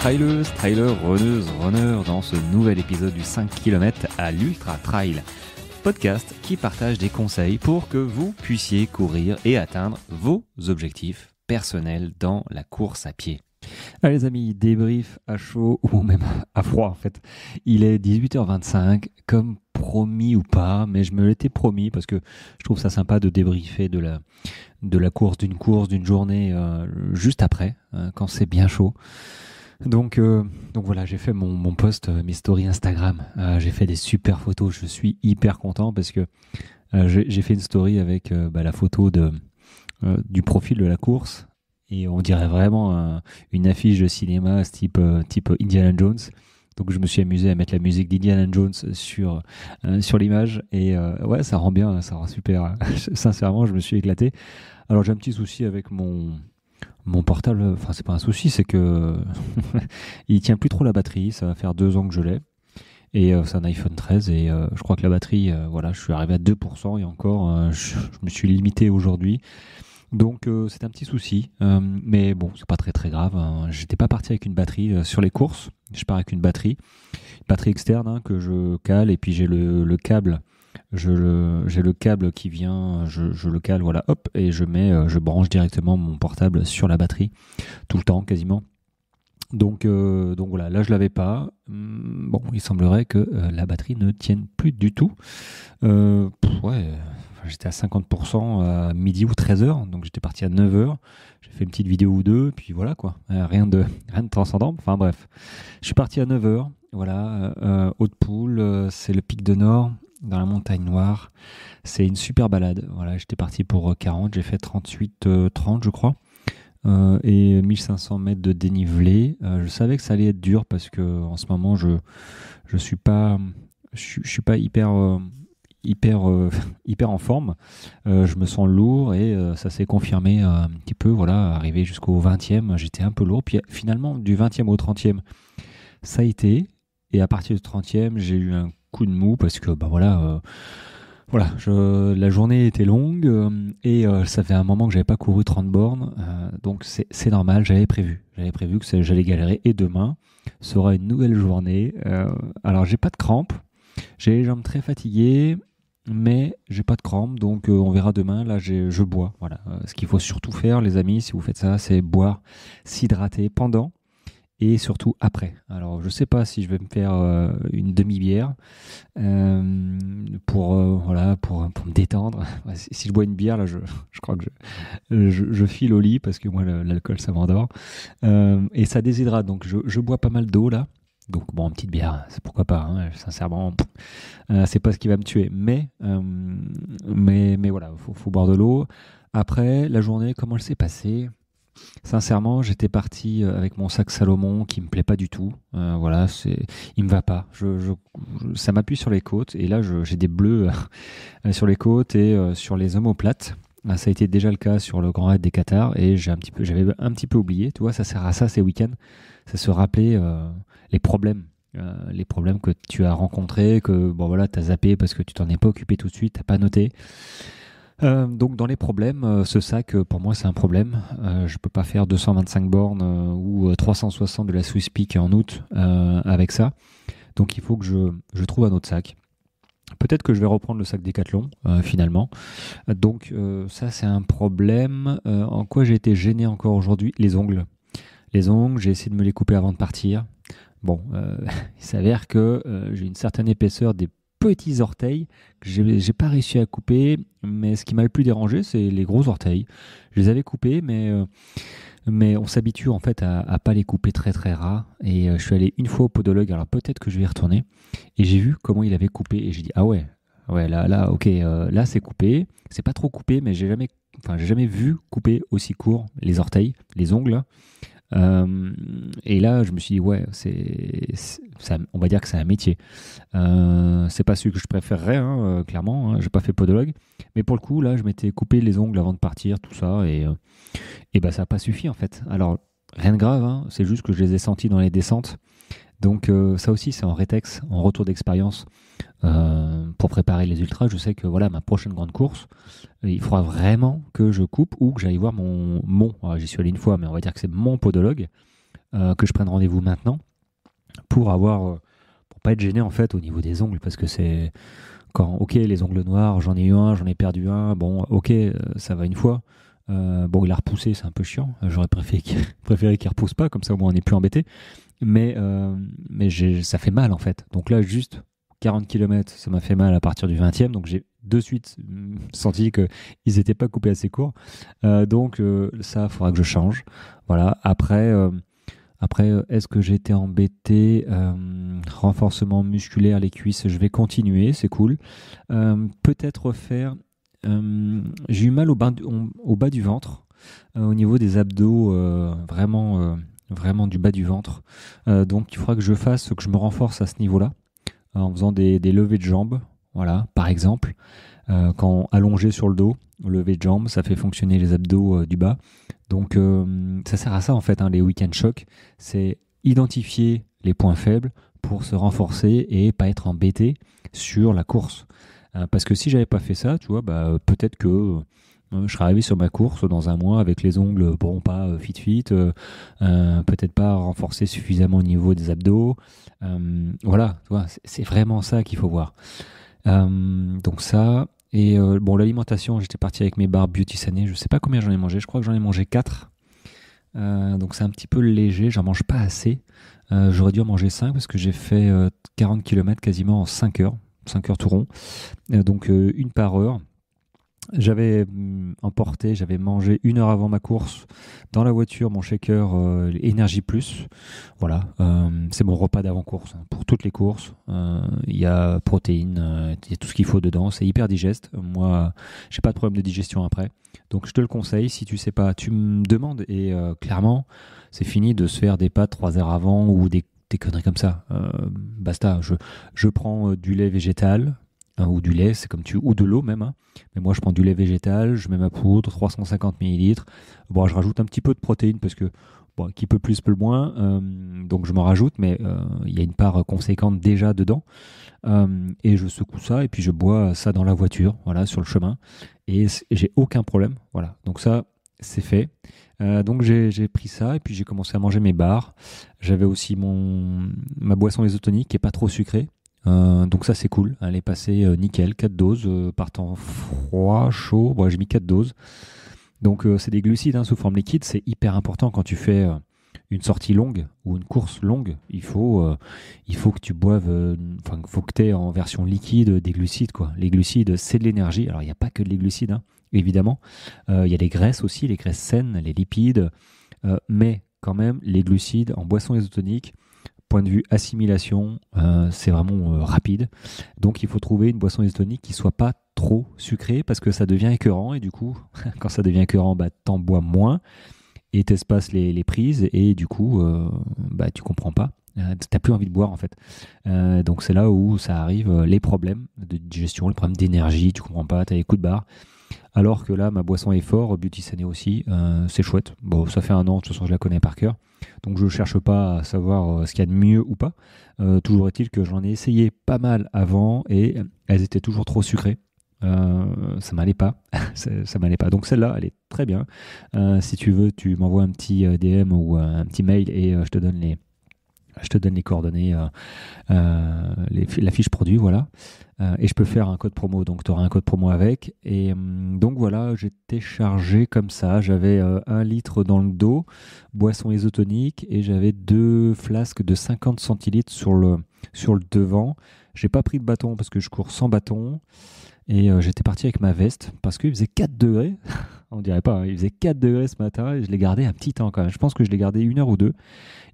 trailers, trailers, runneuses, runners dans ce nouvel épisode du 5 km à l'Ultra Trail, podcast qui partage des conseils pour que vous puissiez courir et atteindre vos objectifs personnels dans la course à pied. Allez les amis, débrief à chaud ou même à froid en fait. Il est 18h25, comme promis ou pas, mais je me l'étais promis parce que je trouve ça sympa de débriefer de la course, d'une journée juste après, quand c'est bien chaud. Donc voilà, j'ai fait mon post, mes stories Instagram. J'ai fait des super photos, je suis hyper content parce que j'ai fait une story avec la photo du profil de la course. Et on dirait vraiment une affiche de cinéma type Indiana Jones. Donc je me suis amusé à mettre la musique d'Indiana Jones sur l'image. Et ouais, ça rend bien, ça rend super. Sincèrement, je me suis éclaté. Alors j'ai un petit souci avec mon portable. Enfin, c'est pas un souci, c'est que il tient plus trop la batterie. Ça va faire 2 ans que je l'ai. Et c'est un iPhone 13 et je crois que la batterie, je suis arrivé à 2% et encore, je me suis limité aujourd'hui. Donc c'est un petit souci, mais bon, c'est pas très très grave. J'étais pas parti avec une batterie sur les courses. Je pars avec une batterie externe que je cale et puis j'ai le câble. J'ai le câble qui vient, je le cale, voilà, hop, et je branche directement mon portable sur la batterie tout le temps quasiment. Donc voilà, là je l'avais pas. Bon, il semblerait que la batterie ne tienne plus du tout. J'étais à 50% à midi ou 13h, donc j'étais parti à 9h. J'ai fait une petite vidéo ou deux, puis voilà quoi. Rien de transcendant. Enfin bref, je suis parti à 9h. Voilà, Haute-Poule, c'est le pic de Nord, dans la montagne noire. C'est une super balade. Voilà, j'étais parti pour 40, j'ai fait 38-30 je crois. Et 1500 mètres de dénivelé. Je savais que ça allait être dur parce que en ce moment je suis pas hyper en forme. Je me sens lourd et ça s'est confirmé un petit peu. Voilà, arrivé jusqu'au 20e, j'étais un peu lourd. Puis finalement, du 20e au 30e, ça a été. Et à partir du 30e, j'ai eu un coup de mou parce que la journée était longue et ça fait un moment que j'avais pas couru 30 bornes, donc c'est normal, j'avais prévu que j'allais galérer et demain sera une nouvelle journée. Alors j'ai pas de crampes, j'ai les jambes très fatiguées, mais j'ai pas de crampes, donc on verra demain. Là je bois, voilà. Ce qu'il faut surtout faire les amis, si vous faites ça, c'est boire, s'hydrater pendant et surtout après. Alors je sais pas si je vais me faire une demi-bière pour me détendre. Si je bois une bière là, je crois que je file au lit parce que moi l'alcool ça m'endort et ça déshydrate. Donc je bois pas mal d'eau là. Donc bon, une petite bière, c'est pourquoi pas. Sincèrement, c'est pas ce qui va me tuer. Mais voilà, faut boire de l'eau. Après la journée, comment elle s'est passée? Sincèrement, j'étais parti avec mon sac Salomon qui me plaît pas du tout. Il me va pas. Ça m'appuie sur les côtes et là j'ai des bleus sur les côtes et sur les omoplates. Ça a été déjà le cas sur le Grand Raid des Qatars et j'avais un petit peu oublié. Tu vois, ça sert à ça ces week-ends, c'est se rappeler les problèmes que tu as rencontrés, que t'as zappé parce que tu t'en es pas occupé tout de suite, t'as pas noté. Donc dans les problèmes, ce sac pour moi c'est un problème. Je peux pas faire 225 bornes ou 360 de la Swiss Peak en août avec ça. Donc il faut que je trouve un autre sac. Peut-être que je vais reprendre le sac Decathlon finalement. Donc ça c'est un problème. En quoi j'ai été gêné encore aujourd'hui? Les ongles. J'ai essayé de me les couper avant de partir. Bon, il s'avère que j'ai une certaine épaisseur des petits orteils que j'ai pas réussi à couper, mais ce qui m'a le plus dérangé c'est les gros orteils. Je les avais coupés mais on s'habitue en fait à pas les couper très très ras et je suis allé une fois au podologue, alors peut-être que je vais y retourner et j'ai vu comment il avait coupé et j'ai dit ah ouais là ok, là c'est coupé, c'est pas trop coupé mais j'ai jamais vu couper aussi court les orteils, les ongles. Et là, je me suis dit, ouais, on va dire que c'est un métier. C'est pas celui que je préférerais, clairement. J'ai pas fait podologue. Mais pour le coup, là, je m'étais coupé les ongles avant de partir, tout ça. Et ça n'a pas suffi, en fait. Alors, rien de grave, c'est juste que je les ai sentis dans les descentes. Donc, ça aussi, c'est en rétex, en retour d'expérience. Pour préparer les ultras, je sais que ma prochaine grande course, il faudra vraiment que je coupe ou que j'aille voir mon j'y suis allé une fois, mais on va dire que c'est mon podologue que je prenne rendez-vous maintenant pour pour pas être gêné en fait au niveau des ongles, parce que c'est quand, ok, les ongles noirs, j'en ai eu un, j'en ai perdu un, bon, ok, ça va une fois. Bon, il a repoussé, c'est un peu chiant. J'aurais préféré qu'il repousse pas, comme ça au moins on n'est plus embêté. Mais ça fait mal en fait. Donc là, juste 40 km, ça m'a fait mal à partir du 20e. Donc j'ai de suite senti qu'ils n'étaient pas coupés assez courts. Donc ça, il faudra que je change. Voilà. Après, est-ce que j'ai été embêté? Renforcement musculaire, les cuisses, je vais continuer, c'est cool. Peut-être faire. J'ai eu mal au bas du ventre, au niveau des abdos, vraiment du bas du ventre. Donc il faudra que je me renforce à ce niveau-là, en faisant des levées de jambes, voilà, par exemple. Quand allongé sur le dos, lever de jambes, ça fait fonctionner les abdos du bas. Donc ça sert à ça en fait, hein, les week-end shocks, c'est identifier les points faibles pour se renforcer et pas être embêté sur la course. Parce que si j'avais pas fait ça, tu vois, bah, peut-être que je serais arrivé sur ma course dans un mois avec les ongles, bon, pas fit, peut-être pas renforcé suffisamment au niveau des abdos. Voilà, tu vois, c'est vraiment ça qu'il faut voir. Donc ça, et bon, l'alimentation, j'étais parti avec mes barres Beauty Sané, je sais pas combien j'en ai mangé, je crois que j'en ai mangé 4. Donc c'est un petit peu léger, j'en mange pas assez. J'aurais dû en manger 5 parce que j'ai fait 40 km quasiment en 5 heures. 5 heures tout rond, donc une par heure. J'avais j'avais mangé 1 heure avant ma course dans la voiture mon shaker Énergie Plus. Voilà, c'est mon repas d'avant-course, hein. Pour toutes les courses, il y a protéines, il y a tout ce qu'il faut dedans, c'est hyper digeste. Moi, j'ai pas de problème de digestion après, donc je te le conseille. Si tu sais pas, tu me demandes, et clairement, c'est fini de se faire des pâtes 3 heures avant ou des conneries comme ça. Basta, je prends du lait végétal, hein, ou du lait, c'est comme ou de l'eau même, hein. Mais moi je prends du lait végétal, je mets ma poudre, 350 millilitres. Bon, je rajoute un petit peu de protéines parce que bon, qui peut plus peut le moins, donc je m'en rajoute, mais il y a une part conséquente déjà dedans. Et je secoue ça et puis je bois ça dans la voiture, voilà, sur le chemin, et j'ai aucun problème. Voilà, donc ça c'est fait. Donc j'ai pris ça et puis j'ai commencé à manger mes barres. J'avais aussi ma boisson isotonique qui est pas trop sucrée. Donc ça c'est cool. Elle est passée nickel, 4 doses par temps froid, chaud. Bon, j'ai mis 4 doses. Donc c'est des glucides, hein, sous forme liquide. C'est hyper important quand tu fais une sortie longue ou une course longue. Il faut que tu boives, enfin, il faut que tu aies en version liquide des glucides, quoi. Les glucides, c'est de l'énergie. Alors il n'y a pas que les glucides, hein, évidemment. Il y a les graisses aussi, les graisses saines, les lipides. Mais quand même, les glucides en boisson isotonique, point de vue assimilation, c'est vraiment rapide. Donc il faut trouver une boisson isotonique qui soit pas trop sucrée parce que ça devient écœurant, et du coup, quand ça devient écœurant, bah, t'en bois moins et t'espaces les prises, et du coup, bah, tu comprends pas. T'as plus envie de boire en fait. Donc c'est là où ça arrive, les problèmes de digestion, les problèmes d'énergie, tu comprends pas, t'as les coups de barre. Alors que là, ma boisson est fort, Beauty Sané aussi, c'est chouette. Bon, ça fait 1 an, de toute façon je la connais par cœur. Donc je ne cherche pas à savoir ce qu'il y a de mieux ou pas. Toujours est-il que j'en ai essayé pas mal avant et elles étaient toujours trop sucrées. Ça m'allait pas. Ça m'allait pas. Donc celle-là, elle est très bien. Si tu veux, tu m'envoies un petit DM ou un petit mail et je te donne les coordonnées, la fiche produit, voilà. Et je peux faire un code promo, donc tu auras un code promo avec. Et donc voilà, j'étais chargé comme ça. J'avais 1 litre dans le dos, boisson isotonique, et j'avais 2 flasques de 50 centilitres sur le devant. J'ai pas pris de bâton parce que je cours sans bâton. Et j'étais parti avec ma veste parce qu'il faisait 4 degrés. On dirait pas, hein, il faisait 4 degrés ce matin et je l'ai gardé un petit temps quand même. Je pense que je l'ai gardé 1 heure ou 2. Et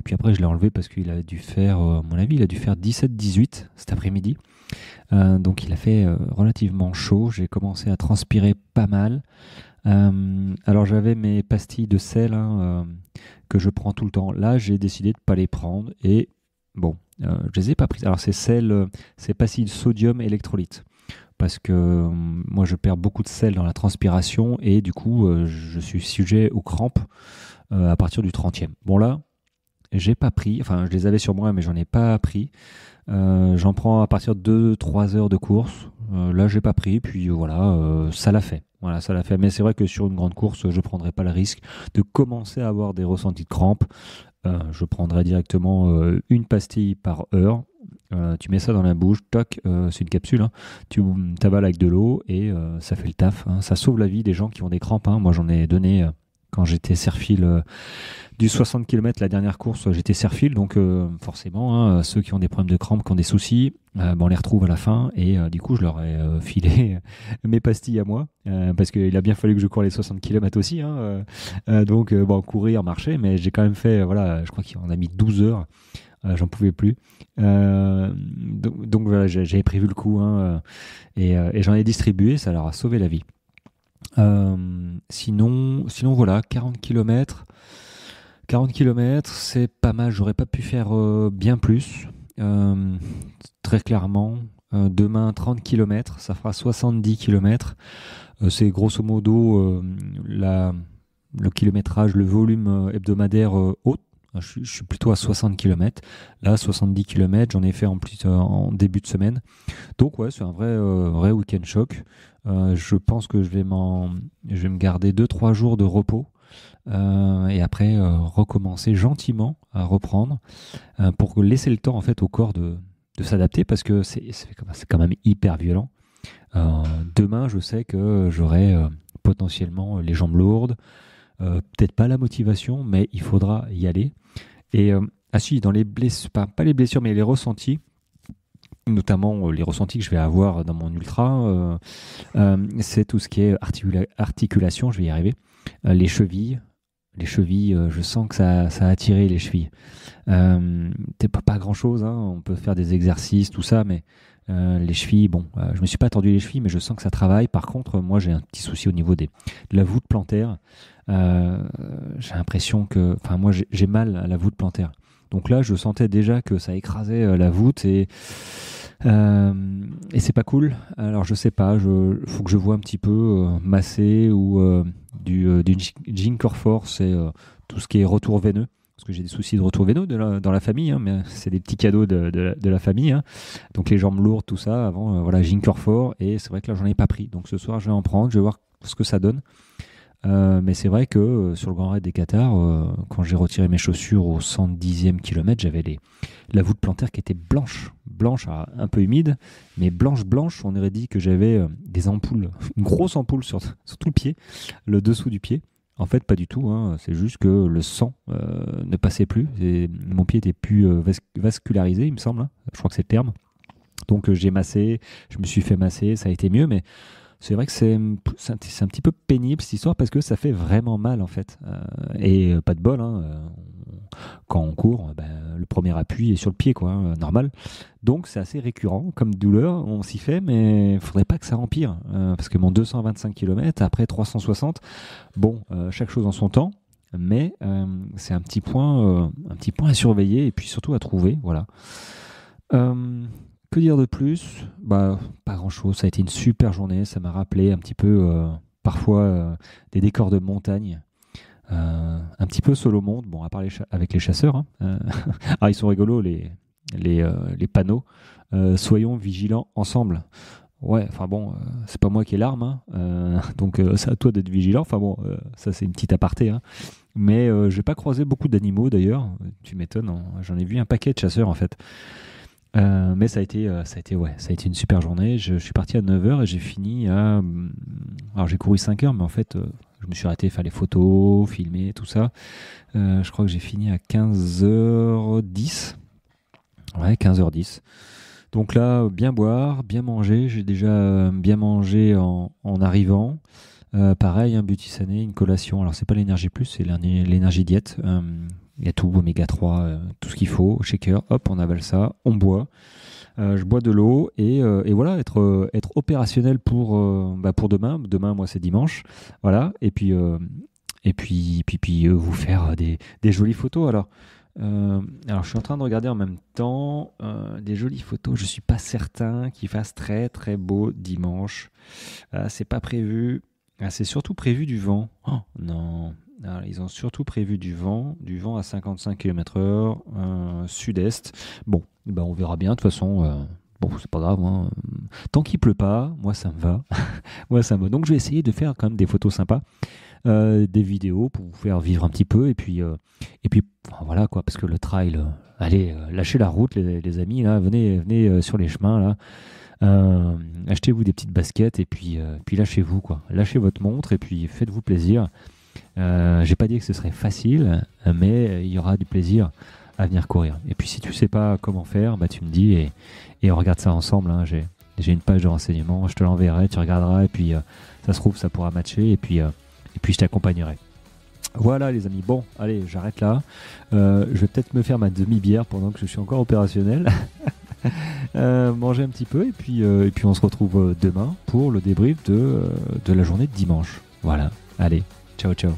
puis après, je l'ai enlevé parce qu'il a dû faire, à mon avis, il a dû faire 17-18 cet après-midi. Donc il a fait relativement chaud. J'ai commencé à transpirer pas mal. Alors j'avais mes pastilles de sel, hein, que je prends tout le temps. Là, j'ai décidé de ne pas les prendre. Et bon, je les ai pas prises. Alors c'est pastilles de sodium électrolyte. Parce que moi je perds beaucoup de sel dans la transpiration et du coup je suis sujet aux crampes à partir du 30e. Bon là, j'ai pas pris, enfin je les avais sur moi mais j'en ai pas pris. J'en prends à partir de 2-3 heures de course. Là j'ai pas pris, puis voilà, ça l'a fait. Voilà, ça l'a fait. Mais c'est vrai que sur une grande course, je prendrais pas le risque de commencer à avoir des ressentis de crampes je prendrais directement une pastille par heure. Tu mets ça dans la bouche, toc, c'est une capsule, hein. Tu t'avales avec de l'eau et ça fait le taf, hein. Ça sauve la vie des gens qui ont des crampes, hein. Moi, j'en ai donné quand j'étais serfile du 60 km, la dernière course, j'étais serfile, donc forcément, hein, ceux qui ont des problèmes de crampes, qui ont des soucis, on les retrouve à la fin et du coup, je leur ai filé mes pastilles à moi parce qu'il a bien fallu que je cours les 60 km aussi, hein, donc bon, courir, marcher, mais j'ai quand même fait, voilà, je crois qu'on a mis 12 heures. J'en pouvais plus. Donc voilà, j'avais prévu le coup, hein, et j'en ai distribué, ça leur a sauvé la vie. Sinon voilà, 40 km. 40 km, c'est pas mal. J'aurais pas pu faire bien plus. Euh, Très clairement. Demain, 30 km, ça fera 70 km. C'est grosso modo le kilométrage, le volume hebdomadaire haut. Je suis plutôt à 60 km. Là, 70 km, j'en ai fait en plus en début de semaine. Donc ouais, c'est un vrai week-end choc. Je pense que je vais me garder 2-3 jours de repos. Et après recommencer gentiment à reprendre pour laisser le temps en fait au corps de s'adapter parce que c'est quand même hyper violent. Demain, je sais que j'aurai potentiellement les jambes lourdes, peut-être pas la motivation, mais il faudra y aller. Et ah si, dans les blessures, pas les blessures, mais les ressentis, notamment les ressentis que je vais avoir dans mon ultra, c'est tout ce qui est articulation, je vais y arriver. Les chevilles. Les chevilles, je sens que ça a attiré les chevilles. C'est pas grand-chose, hein, on peut faire des exercices, tout ça, mais les chevilles, bon, je me suis pas tordu les chevilles, mais je sens que ça travaille. Par contre, moi, j'ai un petit souci au niveau de la voûte plantaire. J'ai l'impression que, enfin, moi, j'ai mal à la voûte plantaire. Donc là, je sentais déjà que ça écrasait la voûte et c'est pas cool. Alors je sais pas, faut que je vois un petit peu masser ou du Ginkorfor, c'est tout ce qui est retour veineux. Parce que j'ai des soucis de retour veineux dans la famille, hein, mais c'est des petits cadeaux de la famille, hein. Donc les jambes lourdes, tout ça, avant, voilà, Ginkorfor, et c'est vrai que là j'en ai pas pris. Donc ce soir je vais en prendre, je vais voir ce que ça donne. Mais c'est vrai que sur le Grand Raid des Qatars, quand j'ai retiré mes chaussures au 110e kilomètre, j'avais la voûte plantaire qui était blanche, un peu humide, mais blanche. On aurait dit que j'avais des ampoules, une grosse ampoule sur tout le pied, le dessous du pied. En fait, pas du tout, hein. C'est juste que le sang ne passait plus. Et mon pied était plus vascularisé, il me semble, hein. Je crois que c'est le terme. Donc j'ai massé, je me suis fait masser, ça a été mieux, mais c'est vrai que c'est un petit peu pénible cette histoire parce que ça fait vraiment mal en fait. Et pas de bol, hein, quand on court, le premier appui est sur le pied, quoi, hein, normal. Donc c'est assez récurrent comme douleur, on s'y fait, mais il faudrait pas que ça empire. Parce que mon 225 km, après 360, bon, chaque chose en son temps, mais c'est un petit point à surveiller et puis surtout à trouver, voilà. Que dire de plus? Pas grand-chose. Ça a été une super journée. Ça m'a rappelé un petit peu, parfois, des décors de montagne. Un petit peu Solomon, bon, à part avec les chasseurs, hein. Ah, ils sont rigolos, les panneaux. Soyons vigilants ensemble. Ouais, enfin bon, c'est pas moi qui ai l'arme, hein. Donc c'est à toi d'être vigilant. Enfin bon, ça c'est une petite aparté, hein. Mais j'ai pas croisé beaucoup d'animaux d'ailleurs. Tu m'étonnes, hein. J'en ai vu un paquet de chasseurs en fait. Mais ça a été une super journée. Je suis parti à 9h et j'ai fini à... Alors j'ai couru 5 heures, mais en fait, je me suis arrêté faire les photos, filmer, tout ça. Je crois que j'ai fini à 15h10. Ouais, 15h10. Donc là, bien boire, bien manger. J'ai déjà bien mangé en arrivant. Pareil, un Butisané, une collation. Alors c'est pas l'énergie plus, c'est l'énergie diète. Il y a tout, oméga 3, tout ce qu'il faut, shaker, hop, on avale ça, on boit. Je bois de l'eau et voilà, être opérationnel pour demain. Demain, moi, c'est dimanche. Voilà, et puis vous faire des jolies photos. Alors, je suis en train de regarder en même temps des jolies photos. Je suis pas certain qu'il fasse très, très beau dimanche. C'est pas prévu. C'est surtout prévu du vent. Oh, non. Alors, ils ont surtout prévu du vent à 55 km/h, sud-est. Bon, on verra bien. De toute façon, bon, c'est pas grave, hein. Tant qu'il pleut pas, moi ça me va. Moi ça me va. Donc je vais essayer de faire quand même des photos sympas. des vidéos pour vous faire vivre un petit peu, et puis enfin, voilà quoi, parce que le trail, allez, lâchez la route les amis, là, venez sur les chemins là. Achetez-vous des petites baskets et puis lâchez-vous quoi. Lâchez votre montre et puis faites-vous plaisir. J'ai pas dit que ce serait facile, mais il y aura du plaisir à venir courir. Et puis si tu sais pas comment faire, bah tu me dis et on regarde ça ensemble. Hein. J'ai une page de renseignement, je te l'enverrai, tu regarderas et puis ça se trouve ça pourra matcher et puis je t'accompagnerai. Voilà les amis, bon allez j'arrête là, je vais peut-être me faire ma demi-bière pendant que je suis encore opérationnel. Manger un petit peu et puis on se retrouve demain pour le débrief de la journée de dimanche. Voilà, allez, ciao ciao.